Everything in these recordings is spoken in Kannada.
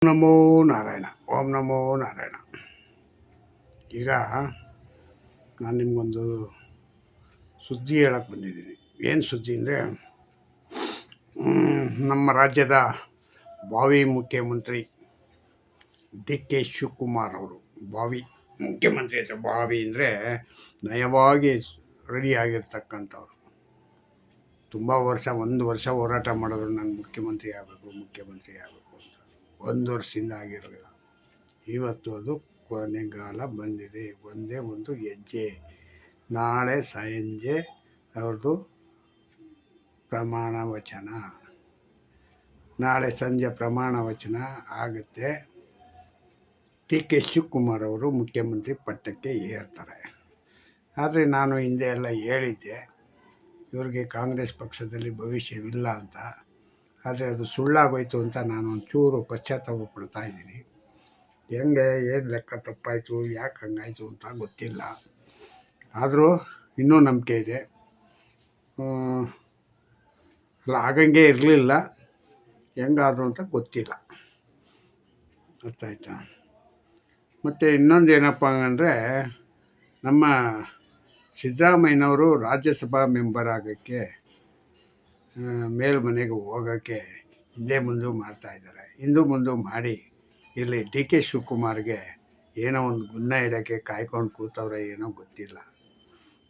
ನಮೋ ನಾರಾಯಣ. ಓಂ ನಮೋ ನಾರಾಯಣ. ಈಗ ನಾನು ನಿಮಗೊಂದು ಸುದ್ದಿ ಹೇಳಕ್ಕೆ ಬಂದಿದ್ದೀನಿ. ಏನು ಸುದ್ದಿ ಅಂದರೆ, ನಮ್ಮ ರಾಜ್ಯದ ಭಾವಿ ಮುಖ್ಯಮಂತ್ರಿ ಡಿ.ಕೆ. ಶಿವಕುಮಾರ್ ಅವರು, ಭಾವಿ ಮುಖ್ಯಮಂತ್ರಿ ಅಂತ, ಭಾವಿ ಅಂದರೆ ನಯವಾಗಿ ರೆಡಿಯಾಗಿರ್ತಕ್ಕಂಥವ್ರು. ತುಂಬ ವರ್ಷ, 1 ವರ್ಷ ಹೋರಾಟ ಮಾಡಿದ್ರು, ನಾನು ಮುಖ್ಯಮಂತ್ರಿ ಆಗಬೇಕು ಅಂತ. 1 ವರ್ಷದಿಂದ ಆಗಿರಲಿಲ್ಲ. ಇವತ್ತು ಅದು ಕೊನೆಗಾಲ ಬಂದಿದೆ. ಒಂದೇ ಒಂದು ಹೆಜ್ಜೆ. ನಾಳೆ ಸಂಜೆ ಅವ್ರದ್ದು ಪ್ರಮಾಣ ವಚನ. ನಾಳೆ ಸಂಜೆ ಪ್ರಮಾಣ ವಚನ ಆಗುತ್ತೆ. ಡಿ.ಕೆ. ಶಿವಕುಮಾರ್ ಅವರು ಮುಖ್ಯಮಂತ್ರಿ ಪಟ್ಟಕ್ಕೆ ಏರ್ತಾರೆ. ಆದರೆ ನಾನು ಹಿಂದೆ ಎಲ್ಲ ಹೇಳಿದ್ದೆ, ಇವ್ರಿಗೆ ಕಾಂಗ್ರೆಸ್ ಪಕ್ಷದಲ್ಲಿ ಭವಿಷ್ಯವಿಲ್ಲ ಅಂತ. ಆದರೆ ಅದು ಸುಳ್ಳಾಗೋಯ್ತು ಅಂತ ನಾನು ಒಂಚೂರು ಪಶ್ಚಾತ್ತಾಪ ಪಡ್ತಾ ಇದ್ದೀನಿ. ಹೆಂಗೆ, ಏನು ಲೆಕ್ಕ ತಪ್ಪಾಯಿತು, ಯಾಕೆ ಹಂಗಾಯಿತು ಅಂತ ಗೊತ್ತಿಲ್ಲ. ಆದರೂ ಇನ್ನೂ ನಂಬಿಕೆ ಇದೆ. ಅಲ್ಲ, ಆಗಂಗೆ ಇರಲಿಲ್ಲ, ಹೆಂಗಾದ್ರು ಅಂತ ಗೊತ್ತಿಲ್ಲ. ಅರ್ಥ ಆಯ್ತಾ? ಮತ್ತು ಇನ್ನೊಂದು ಏನಪ್ಪ ಅಂದರೆ, ನಮ್ಮ ಸಿದ್ದರಾಮಯ್ಯನವರು ರಾಜ್ಯಸಭಾ ಮೆಂಬರ್ ಆಗೋಕ್ಕೆ, ಮೇಲ್ಮನೆಗೆ ಹೋಗೋಕ್ಕೆ ಹಿಂದೆ ಮುಂದೆ ಮಾಡ್ತಾಯಿದ್ದಾರೆ. ಹಿಂದೂ ಮುಂದೆ ಮಾಡಿ ಇಲ್ಲಿ ಡಿ.ಕೆ. ಶಿವಕುಮಾರ್ಗೆ ಏನೋ ಒಂದು ಗುನ್ನ ಇಡೋಕ್ಕೆ ಕಾಯ್ಕೊಂಡು ಕೂತವ್ರೆ, ಏನೋ ಗೊತ್ತಿಲ್ಲ.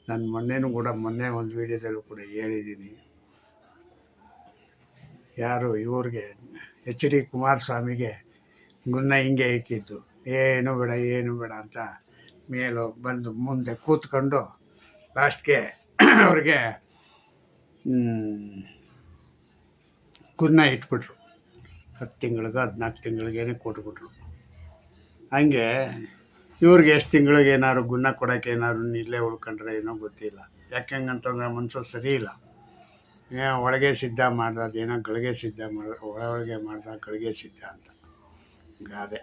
ನಾನು ಮೊನ್ನೆ ಒಂದು ವೀಡಿಯೋದಲ್ಲೂ ಕೂಡ ಹೇಳಿದ್ದೀನಿ, ಯಾರು ಇವ್ರಿಗೆ H.D. ಕುಮಾರಸ್ವಾಮಿಗೆ ಗುನ್ನ ಹಿಂಗೆ ಇಕ್ಕಿದ್ದು, ಏನು ಬೇಡ ಅಂತ ಬಂದು ಮುಂದೆ ಕೂತ್ಕೊಂಡು ಲಾಸ್ಟ್ಗೆ ಅವ್ರಿಗೆ ಗುನ್ನ ಇಟ್ಬಿಟ್ರು. 10 ತಿಂಗಳಿಗೆ 14 ತಿಂಗಳಿಗೇನೆ ಕೊಟ್ಬಿಟ್ರು. ಹಂಗೆ ಇವ್ರಿಗೆ ಎಷ್ಟು ತಿಂಗಳಿಗೆ ಏನಾದ್ರು ಗುನ್ನ ಕೊಡೋಕ್ಕೆ ಏನಾದ್ರು ಇಲ್ಲೇ ಉಳ್ಕೊಂಡ್ರೆ ಏನೋ ಗೊತ್ತಿಲ್ಲ. ಯಾಕೆಂಗಂತಂದ್ರೆ ಮನುಷ್ಯ ಸರಿ ಇಲ್ಲ. ಒಳಗೆ ಸಿದ್ಧ ಮಾಡ್ದ, ಅದೇನೋ ಗಳಿಗೆ ಸಿದ್ಧ ಮಾಡ್ದ, ಒಳಗೆ ಮಾಡ್ದ ಗಳಿಗೆ ಸಿದ್ಧ ಅಂತ ಗಾದೆ.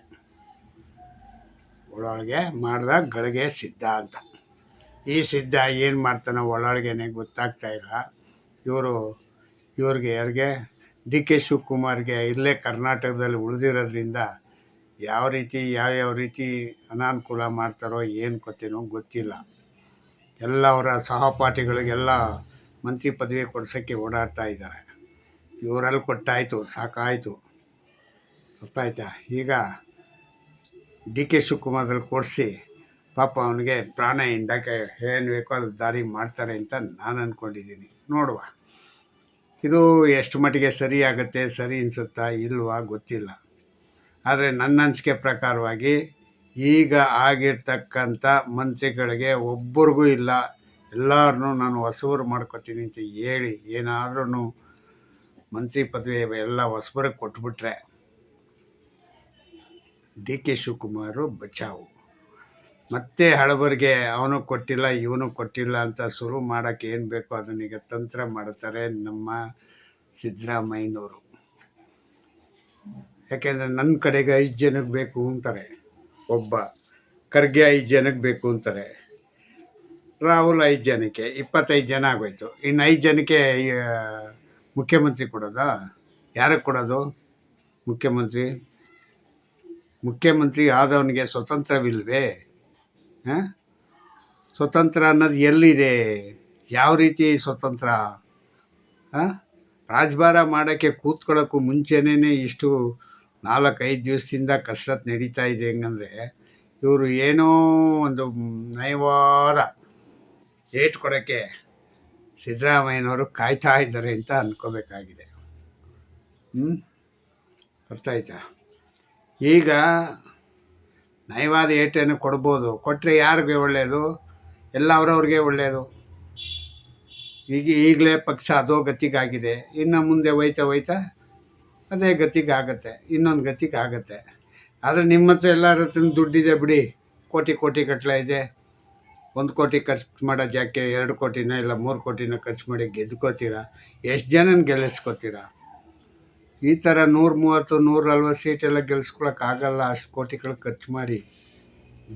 ಒಳಗೆ ಮಾಡ್ದ ಗಳಿಗೆ ಸಿದ್ಧ ಅಂತ. ಈ ಸಿದ್ಧ ಏನು ಮಾಡ್ತಾನೋ ಒಳಗೇನೆ ಗೊತ್ತಾಗ್ತಾ ಇಲ್ಲ. ಇವ್ರಿಗೆ ಯಾರಿಗೆ ಡಿ.ಕೆ. ಶಿವಕುಮಾರ್ಗೆ ಇಲ್ಲೇ ಕರ್ನಾಟಕದಲ್ಲಿ ಉಳಿದಿರೋದ್ರಿಂದ ಯಾವ್ಯಾವ ರೀತಿ ಅನಾನುಕೂಲ ಮಾಡ್ತಾರೋ ಏನು ಗೊತ್ತೇನೋ ಗೊತ್ತಿಲ್ಲ. ಎಲ್ಲ ಅವರ ಸಹಪಾಠಿಗಳಿಗೆಲ್ಲ ಮಂತ್ರಿ ಪದವಿ ಕೊಡ್ಸೋಕ್ಕೆ ಓಡಾಡ್ತಾ ಇದ್ದಾರೆ. ಇವರಲ್ಲಿ ಕೊಟ್ಟಾಯಿತು, ಸಾಕಾಯಿತು. ಅರ್ಥ ಆಯ್ತಾ? ಈಗ ಡಿ.ಕೆ. ಶಿವಕುಮಾರಲ್ಲಿ ಕೊಡಿಸಿ ಪಾಪ ಅವನಿಗೆ ಪ್ರಾಣ ಹಿಂಡಕ್ಕೆ ಏನು ಬೇಕೋ ಅದು ದಾರಿ ಮಾಡ್ತಾರೆ ಅಂತ ನಾನು ಅಂದ್ಕೊಂಡಿದ್ದೀನಿ. ನೋಡುವ, ಇದು ಎಷ್ಟು ಮಟ್ಟಿಗೆ ಸರಿ ಆಗುತ್ತೆ, ಸರಿ ಅನಿಸುತ್ತಾ ಇಲ್ವಾ ಗೊತ್ತಿಲ್ಲ. ಆದರೆ ನನ್ನ ಅನಿಸಿಕೆ ಪ್ರಕಾರವಾಗಿ ಈಗ ಆಗಿರ್ತಕ್ಕಂಥ ಮಂತ್ರಿಗಳಿಗೆ ಒಬ್ಬರಿಗೂ ಇಲ್ಲ, ಎಲ್ಲರನ್ನೂ ನಾನು ಹೊಸಬರು ಮಾಡ್ಕೊತೀನಿ ಅಂತ ಹೇಳಿ ಏನಾದ್ರೂ ಮಂತ್ರಿ ಪದವಿ ಎಲ್ಲ ಹೊಸಬರಿಗೆ ಕೊಟ್ಬಿಟ್ರೆ ಡಿ.ಕೆ. ಶಿವಕುಮಾರು ಬಚಾವು. ಮತ್ತೆ ಹಳಬರಿಗೆ ಅವನು ಕೊಟ್ಟಿಲ್ಲ ಇವನು ಕೊಟ್ಟಿಲ್ಲ ಅಂತ ಶುರು ಮಾಡೋಕ್ಕೆ ಏನು ಬೇಕೋ ಅದನ್ನೀಗ ತಂತ್ರ ಮಾಡ್ತಾರೆ ನಮ್ಮ ಸಿದ್ದರಾಮಯ್ಯನವರು. ಯಾಕೆಂದರೆ ನನ್ನ ಕಡೆಗೆ 5 ಜನಕ್ಕೆ ಬೇಕು ಅಂತಾರೆ, ಒಬ್ಬ ಖರ್ಗೆ 5 ಜನಕ್ಕೆ ಬೇಕು ಅಂತಾರೆ, ರಾಹುಲ್ 5 ಜನಕ್ಕೆ, 25 ಜನ ಆಗೋಯ್ತು. ಇನ್ನು 5 ಜನಕ್ಕೆ ಮುಖ್ಯಮಂತ್ರಿ ಕೊಡೋದಾ? ಯಾರಿಗೆ ಕೊಡೋದು? ಮುಖ್ಯಮಂತ್ರಿ ಆದವನಿಗೆ ಸ್ವತಂತ್ರವಿಲ್ವೇ? ಸ್ವತಂತ್ರ ಅನ್ನೋದು ಎಲ್ಲಿದೆ? ಯಾವ ರೀತಿ ಸ್ವತಂತ್ರ? ರಾಜಭಾರ ಮಾಡೋಕ್ಕೆ ಕೂತ್ಕೊಳ್ಳೋಕ್ಕೂ ಮುಂಚೆನೇ ಇಷ್ಟು 4-5 ದಿವಸದಿಂದ ಕಸರತ್ತು ನಡೀತಾ ಇದೆ. ಹೆಂಗಂದರೆ ಇವರು ಏನೋ ಒಂದು ನಯವಾದ ಏಟು ಕೊಡೋಕ್ಕೆ ಸಿದ್ದರಾಮಯ್ಯನವರು ಕಾಯ್ತಾ ಇದ್ದಾರೆ ಅಂತ ಅಂದ್ಕೋಬೇಕಾಗಿದೆ. ಅರ್ಥ ಆಯ್ತಾ? ಈಗ ನಯವಾದ ಏಟನ್ನು ಕೊಡ್ಬೋದು, ಕೊಟ್ಟರೆ ಯಾರಿಗೆ ಒಳ್ಳೆಯದು? ಎಲ್ಲ ಅವರವ್ರಿಗೆ ಒಳ್ಳೆಯದು. ಈಗಲೇ ಪಕ್ಷ ಅದೋ ಗತಿಗಾಗಿದೆ. ಇನ್ನು ಮುಂದೆ ಹೋಯ್ತಾ ಅದೇ ಗತಿಗಾಗತ್ತೆ, ಇನ್ನೊಂದು ಗತಿಗಾಗತ್ತೆ. ಆದರೆ ನಿಮ್ಮ ಹತ್ರ ಎಲ್ಲರ ಹತ್ರ ದುಡ್ಡಿದೆ ಬಿಡಿ, ಕೋಟಿ ಗಟ್ಟಲೆ ಇದೆ. 1 ಕೋಟಿ ಖರ್ಚು ಮಾಡೋ ಜಾಕೆ 2 ಕೋಟಿನ ಇಲ್ಲ 3 ಕೋಟಿನ ಖರ್ಚು ಮಾಡಿ ಗೆದ್ಕೋತೀರಾ? ಎಷ್ಟು ಜನನ ಗೆಲ್ಲಿಸ್ಕೋತೀರಾ? ಈ ಥರ 130, 140 ಸೀಟೆಲ್ಲ ಗೆಲ್ಲಿಸ್ಕೊಳಕ್ಕಾಗಲ್ಲ. ಅಷ್ಟು ಕೋಟಿಗಳು ಖರ್ಚು ಮಾಡಿ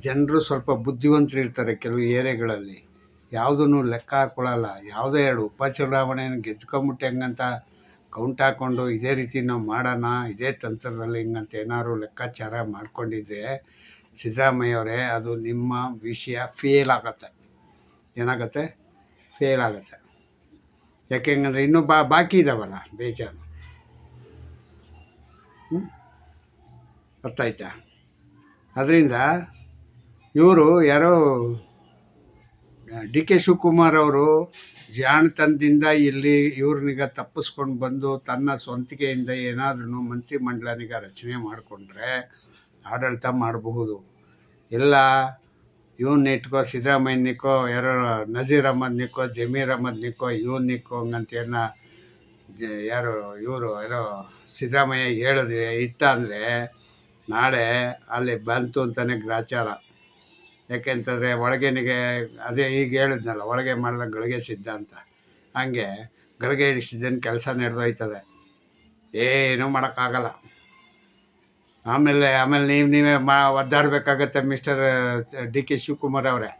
ಜನರು ಸ್ವಲ್ಪ ಬುದ್ಧಿವಂತರು ಇರ್ತಾರೆ. ಕೆಲವು ಏರಿಯಾಗಳಲ್ಲಿ ಯಾವುದನ್ನು ಲೆಕ್ಕ ಹಾಕ್ಕೊಳ್ಳಲ್ಲ. ಯಾವುದೋ 2 ಉಪಚುನಾವಣೆಯನ್ನು ಗೆದ್ಕೊಂಬಿಟ್ಟೆ ಹಂಗಂತ ಕೌಂಟ್ ಹಾಕ್ಕೊಂಡು ಇದೇ ರೀತಿ ನಾವು ಮಾಡೋಣ, ಇದೇ ತಂತ್ರದಲ್ಲಿ ಹಿಂಗಂತ ಏನಾದ್ರು ಲೆಕ್ಕಾಚಾರ ಮಾಡ್ಕೊಂಡಿದ್ರೆ ಸಿದ್ದರಾಮಯ್ಯವರೇ, ಅದು ನಿಮ್ಮ ವಿಷಯ ಫೇಲ್ ಆಗುತ್ತೆ. ಏನಾಗುತ್ತೆ? ಫೇಲ್ ಆಗುತ್ತೆ. ಯಾಕೆಂದರೆ ಇನ್ನೂ ಬಾಕಿ ಇದ್ದಾವಲ್ಲ ಬೇಜಾರು. ಅರ್ಥ ಆಯ್ತಾ? ಅದರಿಂದ ಇವರು ಯಾರೋ ಡಿ ಕೆ ಶಿವಕುಮಾರ್ ಅವರು ಜಾಣತನದಿಂದ ಇಲ್ಲಿ ಇವ್ರನಿಗ ತಪ್ಪಿಸ್ಕೊಂಡು ಬಂದು ತನ್ನ ಸ್ವಂತಿಕೆಯಿಂದ ಏನಾದ್ರೂ ಮಂತ್ರಿಮಂಡಲನಿಗೆ ರಚನೆ ಮಾಡಿಕೊಂಡ್ರೆ ಆಡಳಿತ ಮಾಡಬಹುದು. ಎಲ್ಲ ಇವನ್ನಿಟ್ಕೋ, ಸಿದ್ದರಾಮಯ್ಯನಿಕ್ಕೋ, ಯಾರೋ ನಜೀರ್ ಅಹ್ಮದ್ನಿಕ್ಕೋ, ಜಮೀರ್ ಅಹ್ಮದ್ನಿಕ್ಕೋ, ಇವನ್ನಿಕ್ಕೋ ಹಂಗಂತೇನ ಯಾರು ಇವರು ಯಾರೋ ಸಿದ್ದರಾಮಯ್ಯ ಹೇಳಿದ್ರೆ ಇಟ್ಟ ಅಂದರೆ ನಾಳೆ ಅಲ್ಲಿ ಬಂತು ಅಂತಲೇ ಗ್ರಾಚಾರ. ಯಾಕೆಂತಂದರೆ ಒಳಗೇನಿಗೆ ಅದೇ ಈಗ ಹೇಳಿದ್ನಲ್ಲ, ಒಳಗೆ ಮಾಡಿದಾಗ ಗಳಿಗೆ ಸಿದ್ಧ ಅಂತ. ಹಾಗೆ ಗಳಿಗೆ ಸಿದ್ಧನ ಕೆಲಸ ನಡೆದೋಯ್ತದೆ, ಏನೂ ಮಾಡೋಕ್ಕಾಗಲ್ಲ. ಆಮೇಲೆ ನೀವೇ ಒದ್ದಾಡಬೇಕಾಗತ್ತೆ ಮಿಸ್ಟರ್ ಡಿ ಕೆ ಶಿವಕುಮಾರ್ ಅವರೇ.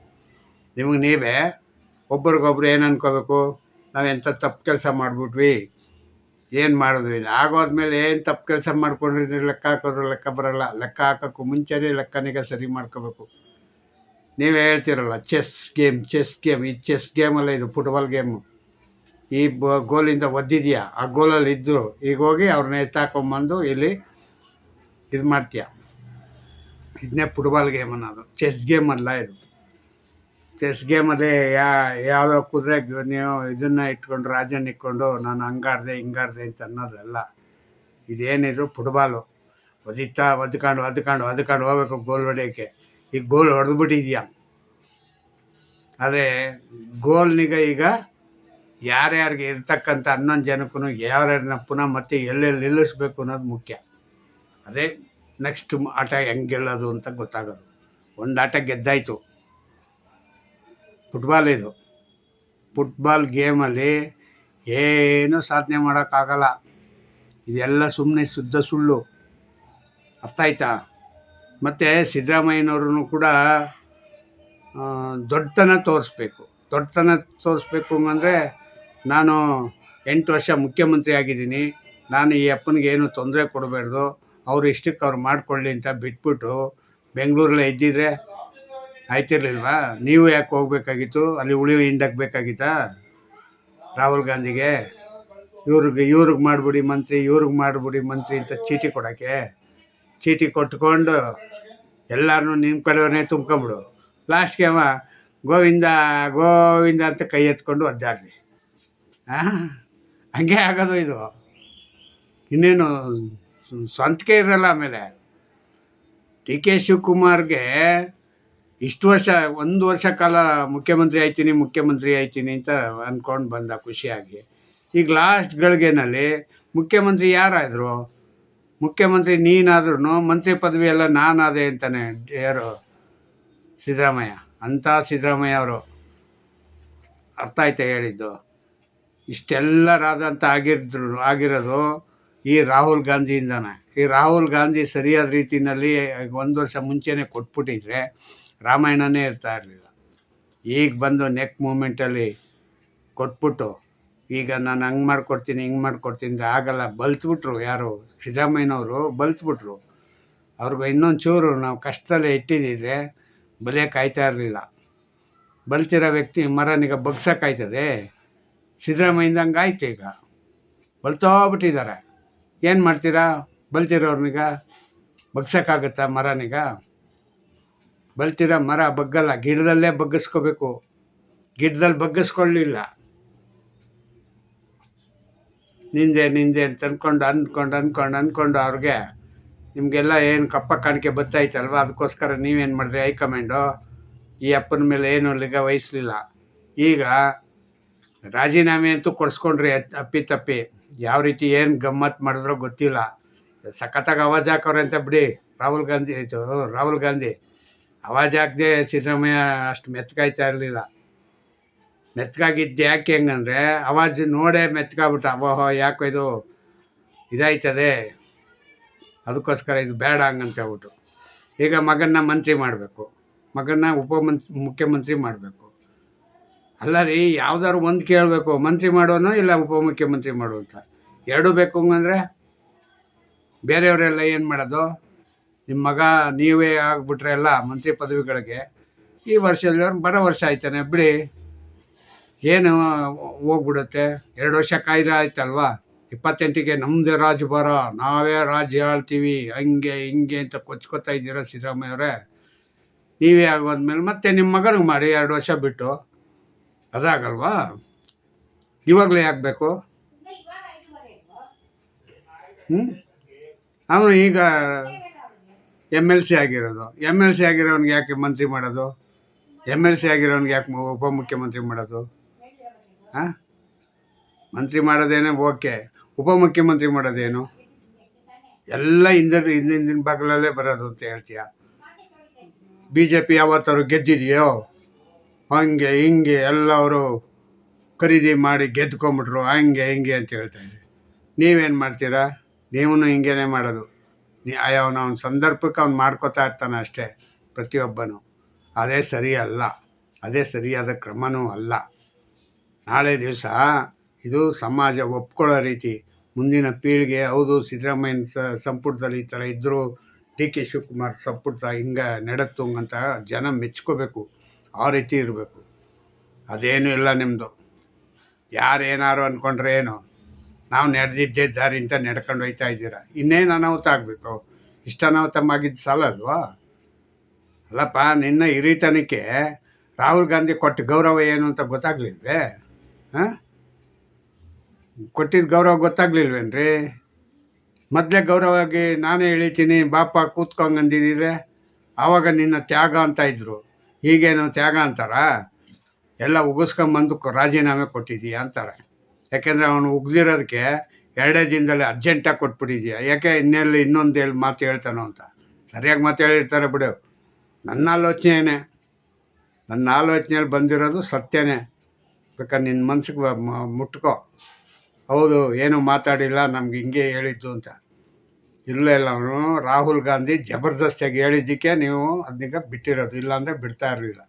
ನಿಮಗೆ ನೀವೇ ಒಬ್ರಿಗೊಬ್ರು ಏನು ಅನ್ಕೋಬೇಕು, ನಾವು ಎಂಥ ತಪ್ಪು ಕೆಲಸ ಮಾಡಿಬಿಟ್ವಿ, ಏನು ಮಾಡಿದ್ವಿ, ಆಗೋದ್ಮೇಲೆ ಏನು ತಪ್ಪು ಕೆಲಸ ಮಾಡ್ಕೊಂಡ್ರಿ ಲೆಕ್ಕ ಹಾಕಿದ್ರು ಲೆಕ್ಕ ಬರೋಲ್ಲ. ಲೆಕ್ಕ ಹಾಕೋಕ್ಕೂ ಮುಂಚೆನೇ ಲೆಕ್ಕನಿಗೆ ಸರಿ ಮಾಡ್ಕೋಬೇಕು. ನೀವೇ ಹೇಳ್ತಿರಲ್ಲ ಚೆಸ್ ಗೇಮ್. ಈ ಚೆಸ್ ಗೇಮಲ್ಲ, ಇದು ಫುಟ್ಬಾಲ್ ಗೇಮು. ಈ ಗೋಲಿಂದ ಒದ್ದಿದೆಯಾ, ಆ ಗೋಲಲ್ಲಿ ಇದ್ದರು, ಈಗ ಹೋಗಿ ಅವ್ರನ್ನ ಎತ್ತಾಕೊಂಬಂದು ಇಲ್ಲಿ ಇದು ಮಾಡ್ತೀಯ. ಇದನ್ನೇ ಫುಟ್ಬಾಲ್ ಗೇಮ್ ಅನ್ನೋದು, ಚೆಸ್ ಗೇಮ್ ಅಲ್ಲ ಇದು. ಚೆಸ್ ಗೇಮಲ್ಲಿ ಯಾವುದೋ ಕುದುರೆ ನೀವು ಇದನ್ನು ಇಟ್ಕೊಂಡು ರಾಜನ ಇಟ್ಕೊಂಡು ನಾನು ಹಂಗಾಡ್ದೆ ಹಿಂಗಾಡ್ದೆ ಅಂತ ಅನ್ನೋದಲ್ಲ. ಇದೇನಿದ್ರು ಫುಟ್ಬಾಲು. ಒದ್ಕೊಂಡು ಹೋಗ್ಬೇಕು ಗೋಲ್ ಹೊಡೆಯೋಕ್ಕೆ. ಈಗ ಗೋಲ್ ಹೊಡೆದ್ಬಿಟ್ಟಿದ್ಯಾ, ಆದರೆ ಗೋಲ್ನಿಗೆ ಈಗ ಯಾರ್ಯಾರಿಗೆ ಇರ್ತಕ್ಕಂಥ 11 ಜನಕ್ಕೂ ಯಾರ್ಯಾರನ್ನ ಪುನಃ ಮತ್ತೆ ಎಲ್ಲೆಲ್ಲಿ ನಿಲ್ಲಿಸ್ಬೇಕು ಅನ್ನೋದು ಮುಖ್ಯ. ಅದೇ ನೆಕ್ಸ್ಟ್ ಆಟ ಹೆಂಗೆ ಗೆಲ್ಲೋದು ಅಂತ ಗೊತ್ತಾಗೋದು. ಒಂದು ಆಟ ಗೆದ್ದಾಯಿತು. ಇದು ಫುಟ್ಬಾಲ್ ಗೇಮಲ್ಲಿ ಏನೂ ಸಾಧನೆ ಮಾಡೋಕ್ಕಾಗಲ್ಲ. ಇದೆಲ್ಲ ಸುಮ್ಮನೆ ಶುದ್ಧ ಸುಳ್ಳು. ಅರ್ಥ ಆಯ್ತಾ? ಮತ್ತು ಸಿದ್ದರಾಮಯ್ಯನವ್ರೂ ಕೂಡ ದೊಡ್ಡತನ ತೋರಿಸ್ಬೇಕು ಅಂದರೆ, ನಾನು 8 ವರ್ಷ ಮುಖ್ಯಮಂತ್ರಿ ಆಗಿದ್ದೀನಿ, ನಾನು ಈ ಅಪ್ಪನಿಗೆ ಏನು ತೊಂದರೆ ಕೊಡಬಾರ್ದು, ಅವರು ಇಷ್ಟಕ್ಕೆ ಅವ್ರು ಮಾಡ್ಕೊಳ್ಳಿ ಅಂತ ಬಿಟ್ಬಿಟ್ಟು ಬೆಂಗಳೂರಲ್ಲೇ ಇದ್ದಿದ್ರೆ ಆಯ್ತಿರ್ಲಿಲ್ವಾ? ನೀವು ಯಾಕೆ ಹೋಗ್ಬೇಕಾಗಿತ್ತು? ಅಲ್ಲಿ ಹಿಂಡಕ್ಕೆ ಬೇಕಾಗಿತ್ತಾ ರಾಹುಲ್ ಗಾಂಧಿಗೆ? ಇವ್ರಿಗೆ ಮಾಡಿಬಿಡಿ ಮಂತ್ರಿ ಅಂತ ಚೀಟಿ ಕೊಡೋಕ್ಕೆ. ಚೀಟಿ ಕೊಟ್ಕೊಂಡು ಎಲ್ಲರೂ ನಿಮ್ಮ ಕಡೆಯವ್ರನ್ನೇ ತುಂಬ್ಕೊಂಬಿಡು. ಲಾಸ್ಟ್ಗೆ ಅವ ಗೋವಿಂದ ಅಂತ ಕೈ ಎತ್ಕೊಂಡು ಒದ್ದಾಡ್ರಿ. ಹಂಗೆ ಆಗೋದು ಇದು. ಇನ್ನೇನು ಸ್ವಂತಿಕೆ ಇರಲ್ಲ. ಆಮೇಲೆ ಡಿ ಕೆ ಶಿವಕುಮಾರ್ಗೆ ಇಷ್ಟು ವರ್ಷ 1 ವರ್ಷ ಕಾಲ ಮುಖ್ಯಮಂತ್ರಿ ಆಯ್ತೀನಿ ಅಂತ ಅಂದ್ಕೊಂಡು ಬಂದ ಖುಷಿಯಾಗಿ. ಈಗ ಲಾಸ್ಟ್ ಗಳಿಗೆನಲ್ಲಿ ಮುಖ್ಯಮಂತ್ರಿ ಯಾರಾದರು? ಮುಖ್ಯಮಂತ್ರಿ ನೀನಾದ್ರೂ ಮಂತ್ರಿ ಪದವಿ ಎಲ್ಲ ನಾನಾದೆ ಅಂತಾನೆ ಯಾರು? ಸಿದ್ದರಾಮಯ್ಯ. ಅಂಥ ಸಿದ್ದರಾಮಯ್ಯ ಅವರು. ಅರ್ಥ ಆಯ್ತಾ ಹೇಳಿದ್ದು? ಇಷ್ಟೆಲ್ಲರಾದಂಥ ಆಗಿರೋದು ಈ ರಾಹುಲ್ ಗಾಂಧಿಯಿಂದನೇ. ಈ ರಾಹುಲ್ ಗಾಂಧಿ ಸರಿಯಾದ ರೀತಿಯಲ್ಲಿ 1 ವರ್ಷ ಮುಂಚೆನೇ ಕೊಟ್ಬಿಟ್ಟಿದ್ರೆ ರಾಮಾಯಣನೇ ಇರ್ತಾ ಇರಲಿಲ್ಲ. ಈಗ ಬಂದು ನೆಕ್ ಮೂಮೆಂಟಲ್ಲಿ ಕೊಟ್ಬಿಟ್ಟು ಈಗ ನಾನು ಹಂಗೆ ಮಾಡ್ಕೊಡ್ತೀನಿ ಅಂದರೆ ಆಗಲ್ಲ. ಬಲ್ತ್ಬಿಟ್ರು. ಯಾರು? ಸಿದ್ದರಾಮಯ್ಯನವರು ಬಲ್ತ್ಬಿಟ್ರು. ಅವ್ರಿಗೆ ಇನ್ನೊಂದು ಚೂರು ನಾವು ಕಷ್ಟದಲ್ಲೇ ಇಟ್ಟಿದ್ದಿದ್ರೆ ಬಲೆ ಕಾಯ್ತಾ ಇರಲಿಲ್ಲ. ಬಲ್ತಿರೋ ವ್ಯಕ್ತಿ ಮರನಿಗೆ ಬಗ್ಸೋಕ್ಕಾಯ್ತದೆ? ಸಿದ್ದರಾಮಯ್ಯಿಂದ ಹಂಗಾಯ್ತು. ಈಗ ಬಲ್ತೋಗ್ಬಿಟ್ಟಿದ್ದಾರೆ. ಏನು ಮಾಡ್ತೀರಾ? ಬಲ್ತಿರೋರ್ನಿಗ ಬಗ್ಸೋಕ್ಕಾಗತ್ತಾ ಮರನಿಗ? ಬಲ್ತಿರೋ ಮರ ಬಗ್ಗಲ್ಲ, ಗಿಡದಲ್ಲೇ ಬಗ್ಗಿಸ್ಕೋಬೇಕು. ಗಿಡದಲ್ಲಿ ಬಗ್ಗಿಸ್ಕೊಳ್ಳಿಲ್ಲ, ನಿಂದೆ ಅಂತ ಅಂದ್ಕೊಂಡು ಅವ್ರಿಗೆ ನಿಮಗೆಲ್ಲ ಏನು ಕಪ್ಪ ಕಾಣಿಕೆ ಬತ್ತಾಯ್ತಲ್ವ, ಅದಕ್ಕೋಸ್ಕರ ನೀವೇನು ಮಾಡಿದ್ರಿ? ಹೈಕಮಾಂಡು ಈ ಅಪ್ಪನ ಮೇಲೆ ಏನು ನಿಗಾ ವಹಿಸಲಿಲ್ಲ. ಈಗ ರಾಜೀನಾಮೆ ಅಂತೂ ಕೊಡಿಸ್ಕೊಂಡ್ರಿ ಅಪ್ಪಿ. ಯಾವ ರೀತಿ ಏನು ಗಮ್ಮತ್ತು ಮಾಡಿದ್ರೋ ಗೊತ್ತಿಲ್ಲ. ಸಖತ್ತಾಗಿ ಆವಾಜ್ ಹಾಕೋರೆ ಅಂತ ಬಿಡಿ. ರಾಹುಲ್ ಗಾಂಧಿ ಆವಾಜ್ ಹಾಕದೆ ಸಿದ್ದರಾಮಯ್ಯ ಅಷ್ಟು ಮೆತ್ತಗಾಯ್ತಾ ಇರಲಿಲ್ಲ. ಮೆತ್ತಗಾಗಿದ್ದು ಯಾಕೆ ಹೆಂಗಂದರೆ ಆವಾಜ್ ನೋಡೇ ಮೆತ್ತಗಾಗ್ಬಿಟ್ಟ. ಓಹೋ, ಯಾಕೋ ಇದು ಇದಾಯ್ತದೆ, ಅದಕ್ಕೋಸ್ಕರ ಇದು ಬೇಡ ಹಂಗಂತ ಹೇಳ್ಬಿಟ್ಟು ಈಗ ಮಗನ್ನ ಮಂತ್ರಿ ಮಾಡಬೇಕು, ಮಗನ್ನ ಮುಖ್ಯಮಂತ್ರಿ ಮಾಡಬೇಕು. ಅಲ್ಲ ರೀ, ಯಾವ್ದಾದ್ರು ಒಂದು ಕೇಳಬೇಕು, ಮಂತ್ರಿ ಮಾಡೋನೋ ಇಲ್ಲ ಉಪಮುಖ್ಯಮಂತ್ರಿ ಮಾಡೋ ಅಂತ. ಎರಡೂ ಬೇಕು ಹಂಗಂದರೆ ಬೇರೆಯವರೆಲ್ಲ ಏನು ಮಾಡೋದು? ನಿಮ್ಮ ಮಗ ನೀವೇ ಆಗಿಬಿಟ್ರೆ ಎಲ್ಲ ಮಂತ್ರಿ ಪದವಿಗಳಿಗೆ, ಈ ವರ್ಷದಲ್ಲಿ ಬರೋ ವರ್ಷ ಆಯ್ತಾನೆ ಬಿಡಿ, ಏನು ಹೋಗ್ಬಿಡುತ್ತೆ. 2 ವರ್ಷ ಕಾಯ್ದೆ ಆಯ್ತಲ್ವಾ? 28ಗೆ ನಮ್ಮದೇ ರಾಜ್ಯಭಾರ, ನಾವೇ ರಾಜ್ಯ ಆಳ್ತೀವಿ, ಹಂಗೆ ಹಿಂಗೆ ಅಂತ ಕೊಚ್ಕೋತಾ ಇದ್ದೀರ ಸಿದ್ದರಾಮಯ್ಯವರೇ. ನೀವೇ ಆಗೋದ್ಮೇಲೆ ಮತ್ತೆ ನಿಮ್ಮ ಮಗನಿಗೆ ಮಾಡಿ 2 ವರ್ಷ ಬಿಟ್ಟು, ಅದಾಗಲ್ವಾ? ಇವಾಗಲೇ ಯಾಕೆ ಬೇಕು? ಅವನು ಈಗ MLC ಆಗಿರೋದು. MLC ಆಗಿರೋನಿಗೆ ಯಾಕೆ ಮಂತ್ರಿ ಮಾಡೋದು? MLC ಆಗಿರೋನಿಗೆ ಯಾಕೆ ಉಪಮುಖ್ಯಮಂತ್ರಿ ಮಾಡೋದು? ಹಾಂ, ಮಂತ್ರಿ ಮಾಡೋದೇನೋ ಓಕೆ, ಉಪಮುಖ್ಯಮಂತ್ರಿ ಮಾಡೋದೇನು? ಎಲ್ಲ ಹಿಂದಿನ ಬಾಗಿಲಲ್ಲೇ ಬರೋದು ಅಂತ ಹೇಳ್ತೀಯ. BJP ಯಾವತ್ತಾರು ಗೆದ್ದಿದೆಯೋ? ಹಂಗೆ ಹಿಂಗೆ ಎಲ್ಲ ಅವರು ಖರೀದಿ ಮಾಡಿ ಗೆದ್ಕೊಂಬಿಟ್ರು, ಹಂಗೆ ಹಿಂಗೆ ಅಂತ ಹೇಳ್ತಾಯಿದ್ರಿ. ನೀವೇನು ಮಾಡ್ತೀರಾ? ನೀವು ಹಿಂಗೇನೆ ಮಾಡೋದು. ಅವನ ಸಂದರ್ಭಕ್ಕೆ ಅವ್ನು ಮಾಡ್ಕೋತಾ ಇರ್ತಾನೆ ಅಷ್ಟೇ, ಪ್ರತಿಯೊಬ್ಬನು. ಅದೇ ಸರಿ ಅಲ್ಲ, ಅದೇ ಸರಿಯಾದ ಕ್ರಮವೂ ಅಲ್ಲ. ನಾಳೆ ದಿವಸ ಇದು ಸಮಾಜ ಒಪ್ಕೊಳ್ಳೋ ರೀತಿ, ಮುಂದಿನ ಪೀಳಿಗೆ ಹೌದು ಸಿದ್ದರಾಮಯ್ಯನ ಸಂಪುಟದಲ್ಲಿ ಈ ಥರ ಇದ್ದರು, DK ಶಿವಕುಮಾರ್ ಸಂಪುಟ ಹಿಂಗೆ ನಡೆತು ಅಂತ ಜನ ಮೆಚ್ಕೋಬೇಕು. ಆ ರೀತಿ ಇರಬೇಕು. ಅದೇನೂ ಇಲ್ಲ ನಿಮ್ಮದು. ಯಾರೇನಾರು ಅಂದ್ಕೊಂಡ್ರೆ ಏನು? ನಾವು ನಡೆದಿದ್ದೇ ದಾರಿಯಿಂದ ನಡ್ಕೊಂಡು ಹೋಗ್ತಾ ಇದ್ದೀರ. ಇನ್ನೇನು ಅನಾಹುತ ಆಗಬೇಕು? ಇಷ್ಟು ಅನಾಹುತ ಆಗಿದ್ದು ಸಾಲಲ್ವಾ? ಅಲ್ಲಪ್ಪ, ನಿನ್ನ ಹಿರಿತನಕ್ಕೆ ರಾಹುಲ್ ಗಾಂಧಿ ಕೊಟ್ಟ ಗೌರವ ಏನು ಅಂತ ಗೊತ್ತಾಗ್ಲಿಲ್ವೇ? ಹಾಂ, ಕೊಟ್ಟಿದ್ದ ಗೌರವ ಗೊತ್ತಾಗ್ಲಿಲ್ವೇನ್ರಿ? ಮೊದಲೇ ಗೌರವವಾಗಿ ನಾನೇ ಇಳಿತೀನಿ ಬಾಪ ಕೂತ್ಕೊಂಗಂದಿದ್ರೆ ಆವಾಗ ನಿನ್ನ ತ್ಯಾಗ ಅಂತ ಇದ್ರು. ಈಗೇನು ತ್ಯಾಗ ಅಂತಾರ? ಎಲ್ಲ ಉಗಿಸ್ಕೊಂಬಂದು ರಾಜೀನಾಮೆ ಕೊಟ್ಟಿದ್ದೀಯ ಅಂತಾರೆ. ಯಾಕೆಂದರೆ ಅವನು ಉಗ್ದಿರೋದಕ್ಕೆ 2 ದಿನದಲ್ಲಿ ಅರ್ಜೆಂಟಾಗಿ ಕೊಟ್ಬಿಟ್ಟಿದ್ದೀಯ. ಯಾಕೆ ಇನ್ನೊಂದು ಮಾತು ಹೇಳ್ತಾನೋ ಅಂತ. ಸರಿಯಾಗಿ ಮಾತು ಹೇಳಿರ್ತಾರೆ ಬಿಡು. ನನ್ನ ಆಲೋಚನೆಯಲ್ಲಿ ಬಂದಿರೋದು ಸತ್ಯನೇ. ಬೇಕಾದ್ರೆ ನಿನ್ನ ಮನ್ಸಿಗೆ ಮುಟ್ಕೋ. ಹೌದು, ಏನೂ ಮಾತಾಡಿಲ್ಲ, ನಮ್ಗೆ ಹಿಂಗೆ ಹೇಳಿದ್ದು ಅಂತ. ಇಲ್ಲ ಅವನು ರಾಹುಲ್ ಗಾಂಧಿ ಜಬರ್ದಸ್ತಿಯಾಗಿ ಹೇಳಿದ್ದಕ್ಕೆ ನೀವು ಅದನ್ನೀಗ ಬಿಟ್ಟಿರೋದು, ಇಲ್ಲಾಂದರೆ ಬಿಡ್ತಾ ಇರಲಿಲ್ಲ.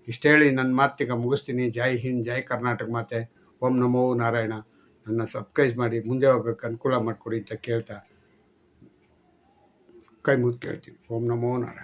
ಇಷ್ಟು ಹೇಳಿ ನನ್ನ ಮಾತಿಗೆ ಮುಗಿಸ್ತೀನಿ. ಜೈ ಹಿಂದ್, ಜೈ ಕರ್ನಾಟಕ ಮಾತೆ. ಓಂ ನಮೋ ನಾರಾಯಣ. ನನ್ನ ಸಬ್ಸ್ಕ್ರೈಬ್ ಮಾಡಿ ಮುಂದೆ ಹೋಗೋಕ್ಕೆ ಅನುಕೂಲ ಮಾಡಿಕೊಡಿ ಅಂತ ಕೇಳ್ತಾ ಕೈ ಮುಗಿದು ಕೇಳ್ತೀನಿ. ಓಂ ನಮೋ ನಾರಾಯಣ.